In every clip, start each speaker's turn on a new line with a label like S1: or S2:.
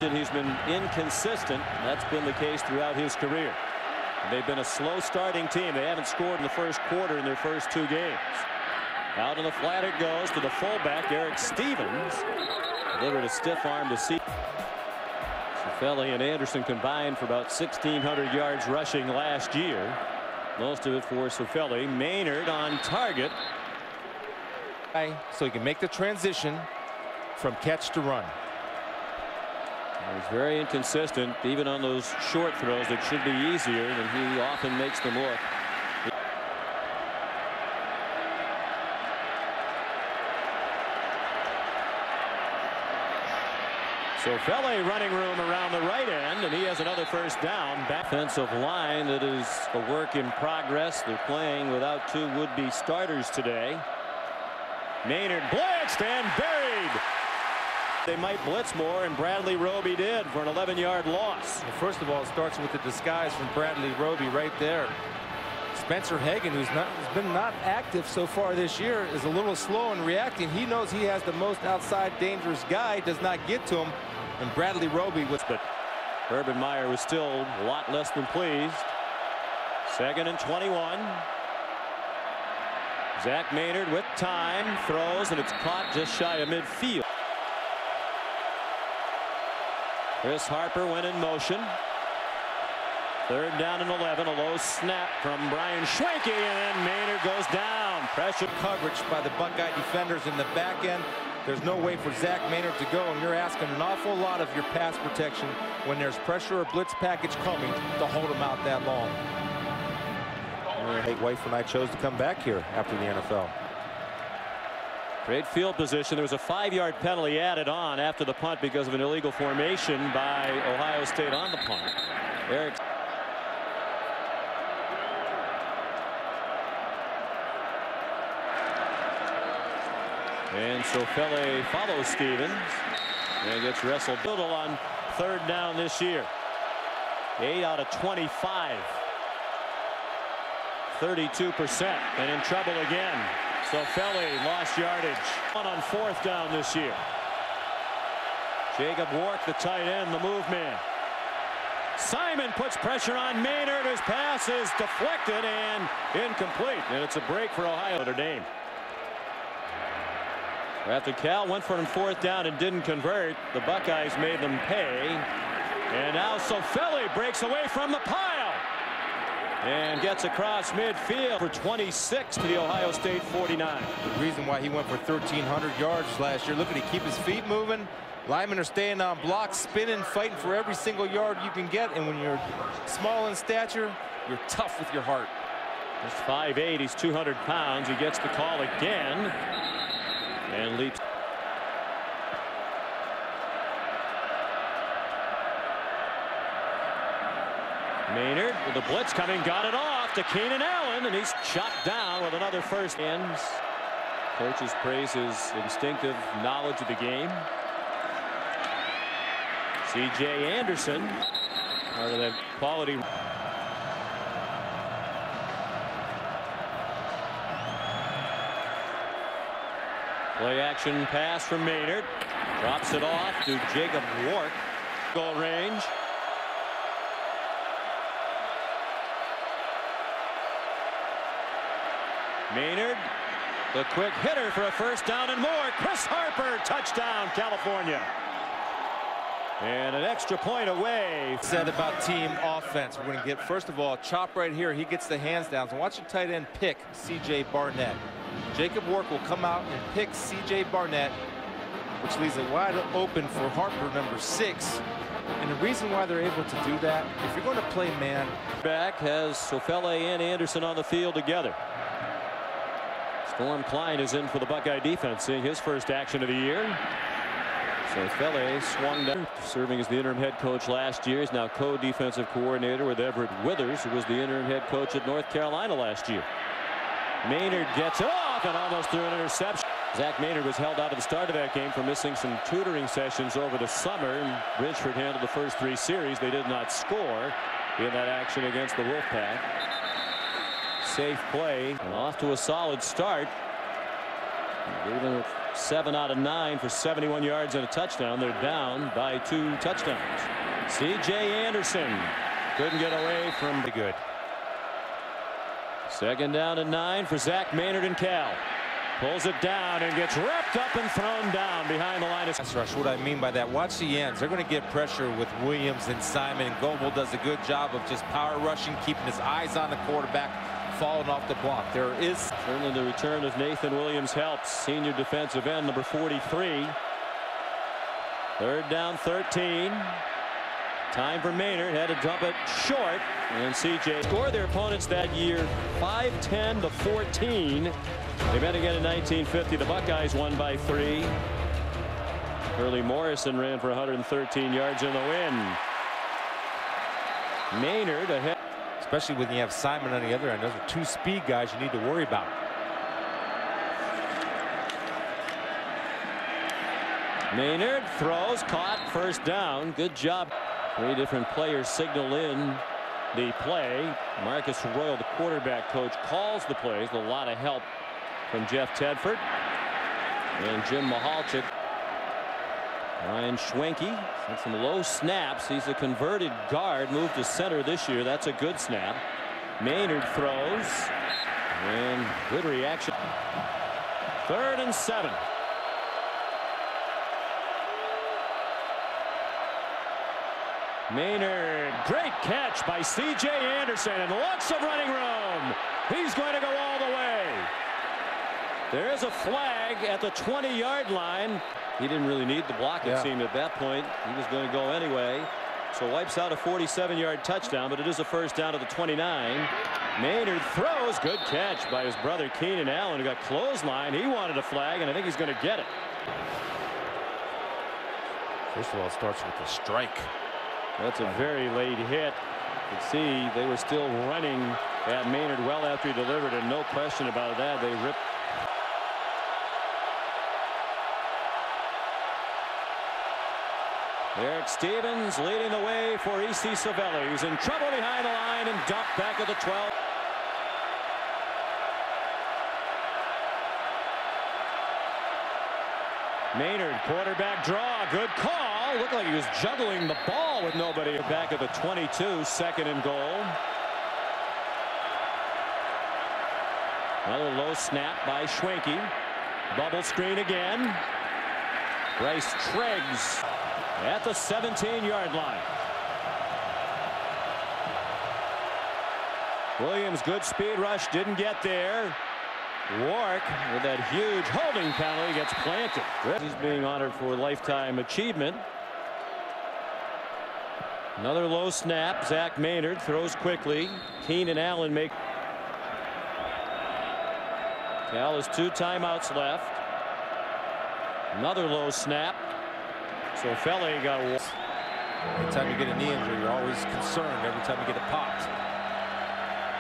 S1: He's been inconsistent. That's been the case throughout his career. They've been a slow starting team. They haven't scored in the first quarter in their first 2 games. Out in the flat it goes to the fullback, Eric Stevens. Delivered a stiff arm to see. Cifelli and Anderson combined for about 1,600 yards rushing last year. Most of it for Cifelli. Maynard on target.
S2: So he can make the transition from catch to run.
S1: He's very inconsistent, even on those short throws that should be easier, and he often makes them look. So Cifelli running room around the right end, and he has another first down. Offensive line that is a work in progress. They're playing without 2 would-be starters today. Maynard blitzed and buried. They might blitz more, and Bradley Roby did for an 11-yard loss.
S2: Well, first of all, it starts with the disguise from Bradley Roby right there. Spencer Hagan, who's been not active so far this year, is a little slow in reacting. He knows he has the most outside dangerous guy, does not get to him, and Bradley Roby was.
S1: But Urban Meyer was still a lot less than pleased. 2nd and 21. Zach Maynard with time throws, and it's caught just shy of midfield. Chris Harper went in motion. 3rd down and 11. A low snap from Brian Schwenke, and then Maynard goes down. Pressure
S2: coverage by the Buckeye defenders in the back end. There's no way for Zach Maynard to go, and you're asking an awful lot of your pass protection when there's pressure or blitz package coming to hold him out that long. Nate Wife and I chose to come back here after the NFL.
S1: Great field position. There was a 5-yard penalty added on after the punt because of an illegal formation by Ohio State on the punt. Eric. And so Cifelli follows Stevens and gets wrestled. Little on 3rd down this year. 8 out of 25. 32%, and in trouble again. So Cifelli lost yardage. 1 on 4th down this year. Jacob Wark, the tight end, the move man. Simon puts pressure on Maynard. His pass is deflected and incomplete, and it's a break for Ohio. Notre Dame. After Cal went for 4th down and didn't convert, the Buckeyes made them pay. And now Cifelli breaks away from the pile and gets across midfield for 26 to the Ohio State 49.
S2: The reason why he went for 1,300 yards last year. Look at, he keep his feet moving. Linemen are staying on blocks, spinning, fighting for every single yard you can get. And when you're small in stature, you're tough with your heart.
S1: He's 5'8", he's 200 pounds. He gets the call again and leaps. Maynard with the blitz coming, got it off to Keenan Allen, and he's chopped down with another first. Ends. Coaches praise his instinctive knowledge of the game. C.J. Anderson, part of that quality. Play action pass from Maynard. Drops it off to Jacob Wark. Goal range. Maynard, the quick hitter for a first down and more. Chris Harper, touchdown, California. And an extra point away.
S2: Said about team offense. We're going to get, first of all, chop right here. He gets the hands down. So watch the tight end pick C.J. Barnett. Jacob Wark will come out and pick C.J. Barnett, which leaves it wide open for Harper, number 6. And the reason why they're able to do that, if you're going to play man.
S1: Back has Cifelli and Anderson on the field together. Storm Klein is in for the Buckeye defense, seeing his first action of the year. So Cifelli swung down, serving as the interim head coach last year. He's now co-defensive coordinator with Everett Withers, who was the interim head coach at North Carolina last year. Maynard gets it off and almost threw an interception. Zach Maynard was held out at the start of that game for missing some tutoring sessions over the summer. Bridgeford handled the first 3 series. They did not score in that action against the Wolfpack. Safe play and off to a solid start. Even with 7 out of 9 for 71 yards and a touchdown. They're down by 2 touchdowns. C.J. Anderson couldn't get away from the good. 2nd down and 9 for Zach Maynard and Cal. Pulls it down and gets wrapped up and thrown down behind the line of
S2: pass rush. What I mean by that, watch the ends. They're going to get pressure with Williams and Simon. And Goebel does a good job of just power rushing, keeping his eyes on the quarterback, falling off the block. There is
S1: certainly the return of Nathan Williams helps. Senior defensive end number 43. 3rd down 13. Time for Maynard. Had to dump it short. And C.J. scored their opponents that year 5-10 to 14. They met again in 1950. The Buckeyes won by 3. Curly Morrison ran for 113 yards in the win. Maynard ahead.
S2: Especially when you have Simon on the other end. Those are 2 speed guys you need to worry about.
S1: Maynard throws, caught, 1st down. Good job. 3 different players signal in the play. Marcus Royal, the quarterback coach, calls the plays. A lot of help from Jeff Tedford and Jim Mahalchik. Ryan Schwenke had some low snaps. He's a converted guard, moved to center this year. That's a good snap. Maynard throws and good reaction. 3rd and 7. Maynard, great catch by C.J. Anderson and lots of running room. He's going to go all the way. There is a flag at the 20-yard line. He didn't really need the block, it seemed, at that point. He was going to go anyway. So wipes out a 47-yard touchdown, but it is a 1st down to the 29. Maynard throws. Good catch by his brother Keenan Allen, who got clothesline. He wanted a flag, and I think he's going to get it.
S2: First of all, it starts with a strike.
S1: That's a very late hit. You can see they were still running at Maynard well after he delivered, and no question about that. They ripped. Eric Stevens leading the way for E.C. Savelli, who's in trouble behind the line and dumped back at the 12. Maynard, quarterback draw, good call. Looked like he was juggling the ball with nobody back at the 22, 2nd and goal. Another low snap by Schwenke. Bubble screen again. Bryce Treggs at the 17-yard line. Williams, good speed rush, didn't get there. Warwick with that huge holding penalty gets planted. He's being honored for lifetime achievement. Another low snap. Zach Maynard throws quickly. Keenan Allen make. Cal has 2 timeouts left. Another low snap. So Feli got.
S2: Every time you get a knee injury, you're always concerned every time you get a popped.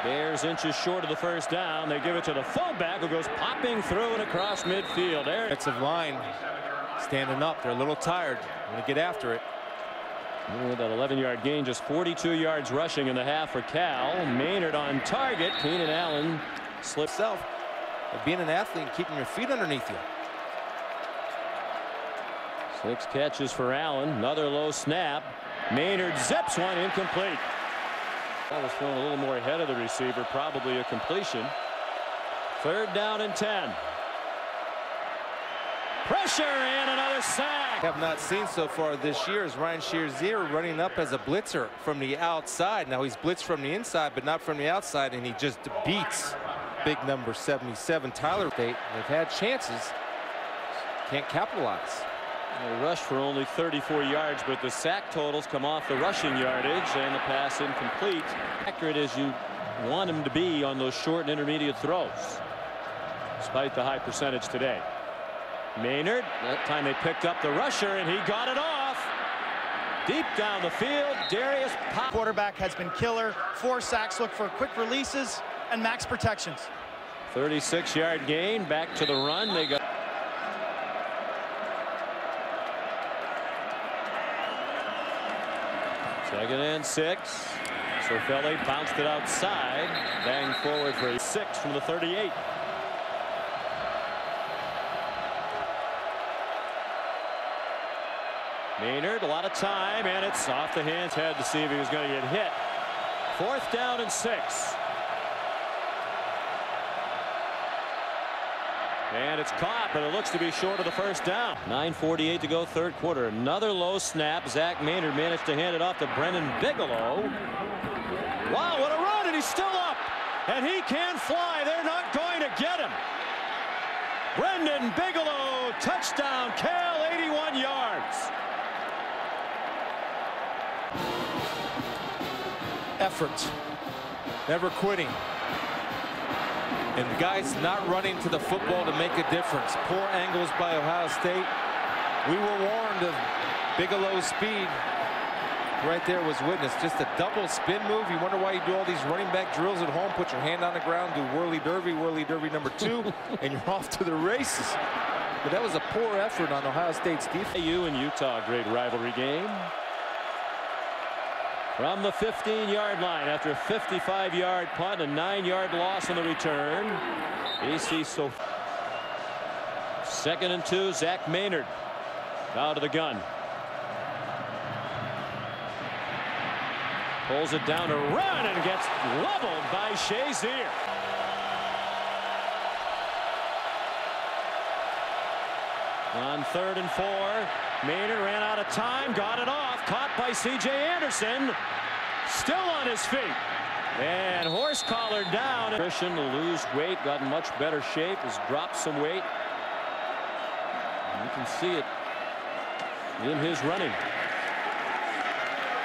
S1: Bears inches short of the 1st down. They give it to the fullback, who goes popping through and across midfield.
S2: Defensive line standing up. They're a little tired. Going to get after it.
S1: With that 11-yard gain, just 42 yards rushing in the half for Cal. Maynard on target. Keenan Allen slips.
S2: Self of being an athlete and keeping your feet underneath you.
S1: 6 catches for Allen. Another low snap. Maynard zips one incomplete. That was thrown a little more ahead of the receiver, probably a completion. 3rd down and 10. Pressure and another sack.
S2: Have not seen so far this year is Ryan Shazier running up as a blitzer from the outside. Now he's blitzed from the inside, but not from the outside, and he just beats big number 77 Tyler State. They've had chances, can't capitalize.
S1: A rush for only 34 yards, but the sack totals come off the rushing yardage, and the pass incomplete. Accurate as you want him to be on those short and intermediate throws, despite the high percentage today. Maynard, that time they picked up the rusher, and he got it off. Deep down the field, Darius Pop.
S3: Quarterback has been killer. 4 sacks, look for quick releases and max protections.
S1: 36-yard gain, back to the run. They got. Second and 6. So Feli bounced it outside, banged forward for a 6 from the 38. Maynard, a lot of time, and it's off the hands. Had to see if he was going to get hit. 4th down and 6. And it's caught, but it looks to be short of the 1st down. 9:48 to go, 3rd quarter. Another low snap. Zach Maynard managed to hand it off to Brendan Bigelow. Wow, what a run, and he's still up. And he can fly. They're not going to get him. Brendan Bigelow, touchdown, Cal, 81 yards.
S2: Effort, never quitting. And the guys not running to the football to make a difference. Poor angles by Ohio State. We were warned of Bigelow's speed. Right there was witnessed. Just a double spin move. You wonder why you do all these running back drills at home. Put your hand on the ground, do whirly-derby number 2, and you're off to the races. But that was a poor effort on Ohio State's defense.
S1: AU and Utah, great rivalry game. From the 15-yard line after a 55-yard punt, a 9-yard loss on the return. AC so 2nd and 2. Zach Maynard out of the gun. Pulls it down to run and gets leveled by Shazier. On 3rd and 4, Maynard ran out of time, got it off, caught by C.J. Anderson, still on his feet, and horse collared down. Christian to lose weight, got in much better shape, has dropped some weight. You can see it in his running.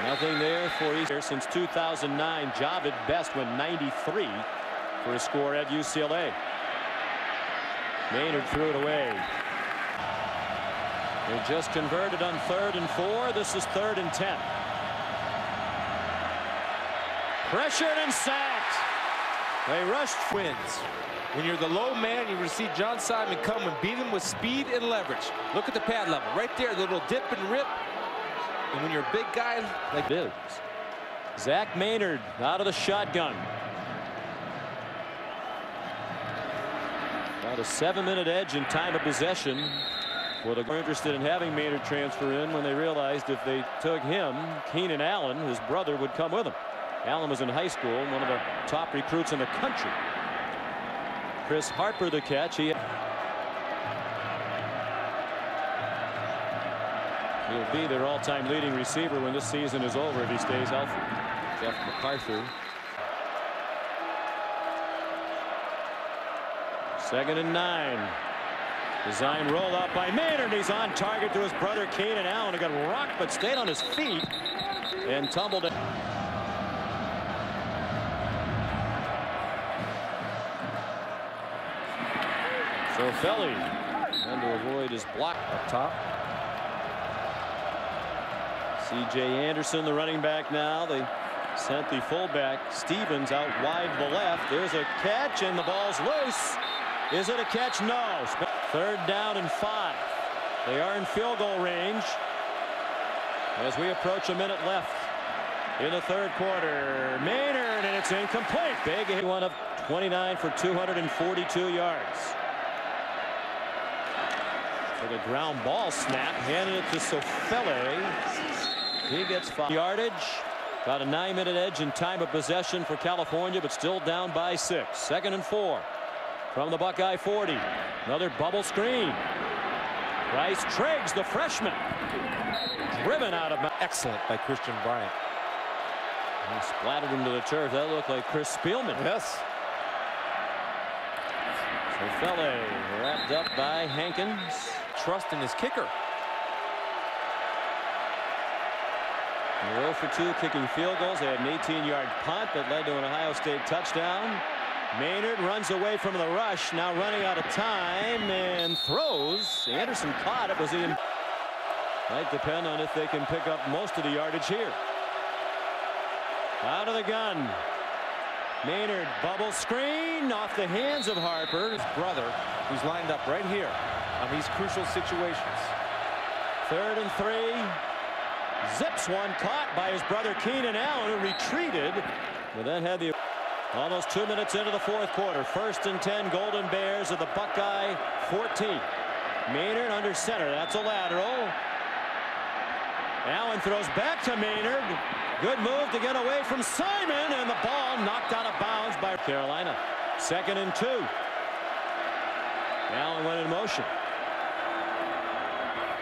S1: Nothing there for East. Since 2009, Javid Best went 93 for a score at UCLA. Maynard threw it away. They just converted on 3rd and 4. This is 3rd and 10. Pressured and sacked. They rushed.
S2: Wins. When you're the low man, you see John Simon come and beat him with speed and leverage. Look at the pad level. Right there, the little dip and rip. And when you're a big guy like
S1: this. Zach Maynard out of the shotgun. About a 7-minute edge in time of possession. Well, they were interested in having Maynard transfer in when they realized if they took him, Keenan Allen, his brother, would come with him. Allen was in high school, one of the top recruits in the country. Chris Harper the catch. He'll be their all-time leading receiver when this season is over if he stays healthy. Jeff MacArthur. 2nd and 9. Design roll out by Maynard. He's on target to his brother Keenan Allen, who got rocked but stayed on his feet and tumbled it. So Felly, and to avoid his block up top. C.J. Anderson, the running back now. They sent the fullback Stevens out wide to the left. There's a catch, and the ball's loose. Is it a catch? No. 3rd down and 5. They are in field goal range as we approach a minute left in the 3rd quarter. Maynard, and it's incomplete. Big one of 29 for 242 yards. For the ground ball snap, handed it to Sofele. He gets 5 yardage. Got a 9-minute edge in time of possession for California, but still down by 6. 2nd and 4 from the Buckeye 40. Another bubble screen. Bryce Triggs, the freshman, driven out of.
S2: Excellent by Christian Bryant.
S1: He splattered him to the turf. That looked like Chris Spielman.
S2: Yes.
S1: Sofele wrapped up by Hankins.
S2: Trust in his kicker.
S1: They're 0 for 2 kicking field goals. They had an 18-yard punt that led to an Ohio State touchdown. Maynard runs away from the rush, now running out of time and throws. Anderson caught it. Was he in? Might depend on if they can pick up most of the yardage here. Out of the gun. Maynard bubble screen off the hands of Harper.
S2: His brother, who's lined up right here on these crucial situations.
S1: 3rd and 3. Zips one, caught by his brother Keenan Allen, who retreated, but then had the. Almost 2 minutes into the 4th quarter. 1st and 10, Golden Bears of the Buckeye 14. Maynard under center. That's a lateral. Allen throws back to Maynard. Good move to get away from Simon, and the ball knocked out of bounds by Carolina. 2nd and 2. Allen went in motion.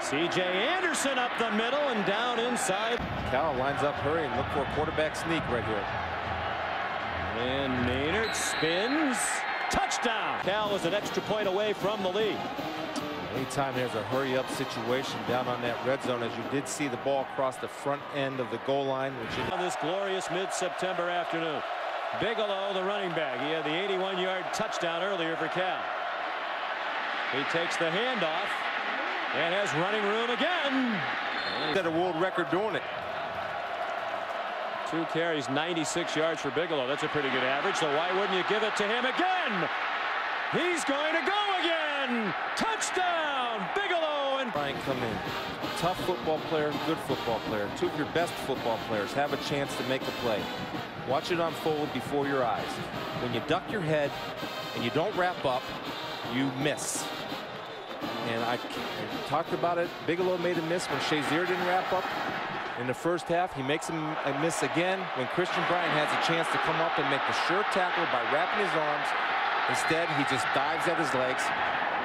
S1: C.J. Anderson up the middle and down inside.
S2: Cal lines up, hurry, and look for a quarterback sneak right here.
S1: And Maynard spins. Touchdown. Cal was an extra point away from the lead.
S2: Anytime there's a hurry-up situation down on that red zone, as you did see the ball cross the front end of the goal line.
S1: On this glorious mid-September afternoon. Bigelow, the running back. He had the 81-yard touchdown earlier for Cal. He takes the handoff and has running room again.
S2: Set a world record doing it.
S1: 2 carries, 96 yards for Bigelow. That's a pretty good average, so why wouldn't you give it to him again? He's going to go again. Touchdown, Bigelow. And
S2: Bryant come in. Tough football player, good football player. 2 of your best football players have a chance to make a play. Watch it unfold before your eyes. When you duck your head and you don't wrap up, you miss. And I talked about it. Bigelow made a miss when Shazier didn't wrap up in the first half. He makes a miss again when Christian Bryant has a chance to come up and make the sure tackle by wrapping his arms. Instead, he just dives at his legs.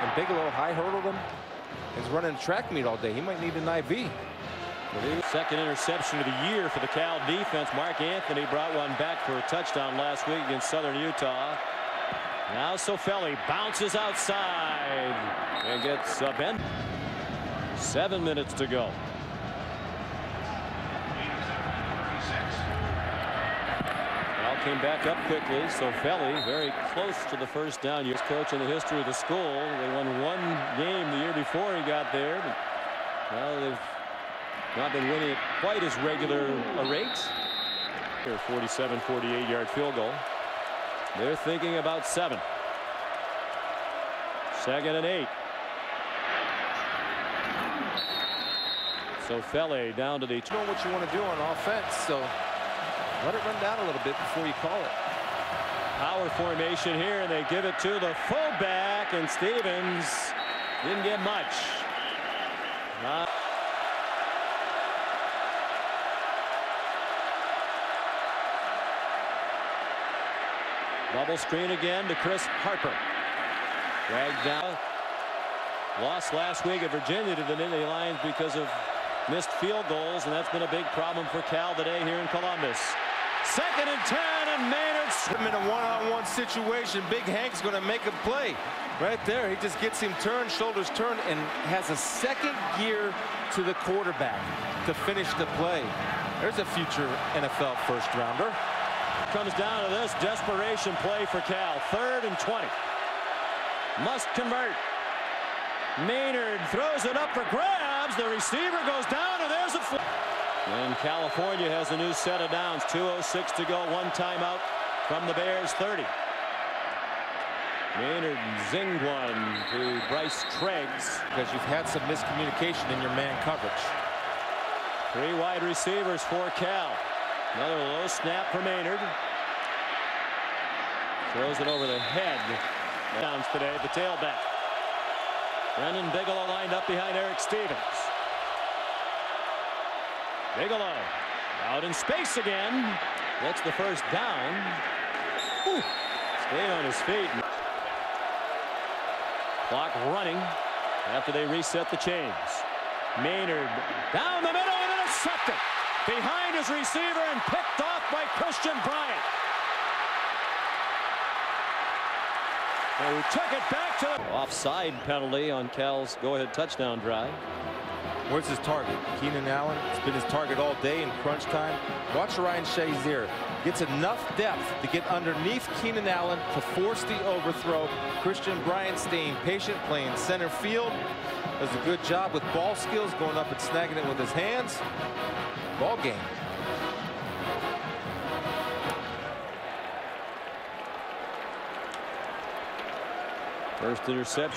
S2: And Bigelow high hurdled him. He's running a track meet all day. He might need an IV.
S1: 2nd interception of the year for the Cal defense. Mark Anthony brought one back for a touchdown last week against Southern Utah. Now Sofeli bounces outside and gets a bend. 7 minutes to go. Cal came back up quickly. Sofeli very close to the first down. He's coach in the history of the school. They won 1 game the year before he got there. But now they've not been winning at quite as regular a rate. Here, 47, 48-yard field goal. They're thinking about 7. 2nd and 8. Sofeli down to the.
S2: You know what you want to do on offense, so let it run down a little bit before you call it.
S1: Power formation here, and they give it to the fullback, and Stevens didn't get much. Double screen again to Chris Harper. Dragged down. Lost last week at Virginia to the Nittany Lions because of missed field goals, and that's been a big problem for Cal today here in Columbus. 2nd and 10, and Maynard.
S2: Him in a one-on-one situation. Big Hank's going to make a play right there. He just gets him turned, shoulders turned, and has a second gear to the quarterback to finish the play. There's a future NFL first-rounder.
S1: Comes down to this desperation play for Cal. 3rd and 20. Must convert. Maynard throws it up for grabs. The receiver goes down, and there's a. And California has a new set of downs. 2:06 to go. 1 timeout from the Bears 30. Maynard zinged one to Bryce Treggs.
S2: Because you've had some miscommunication in your man coverage.
S1: 3 wide receivers for Cal. Another low snap for Maynard. Throws it over the head. Downs today, the tailback. Brendan Bigelow lined up behind Eric Stevens. Bigelow out in space again. That's the first down. Ooh. Stayed on his feet. Clock running after they reset the chains. Maynard down the middle and intercepted. Behind his receiver and picked off by Christian Bryant. Who took it back to the offside penalty on Cal's go-ahead touchdown drive.
S2: Where's his target? Keenan Allen. It's been his target all day in crunch time. Watch Ryan Shazier. Gets enough depth to get underneath Keenan Allen to force the overthrow. Christian Bryant staying patient, playing center field. Does a good job with ball skills, going up and snagging it with his hands. Ball game.
S1: First interception.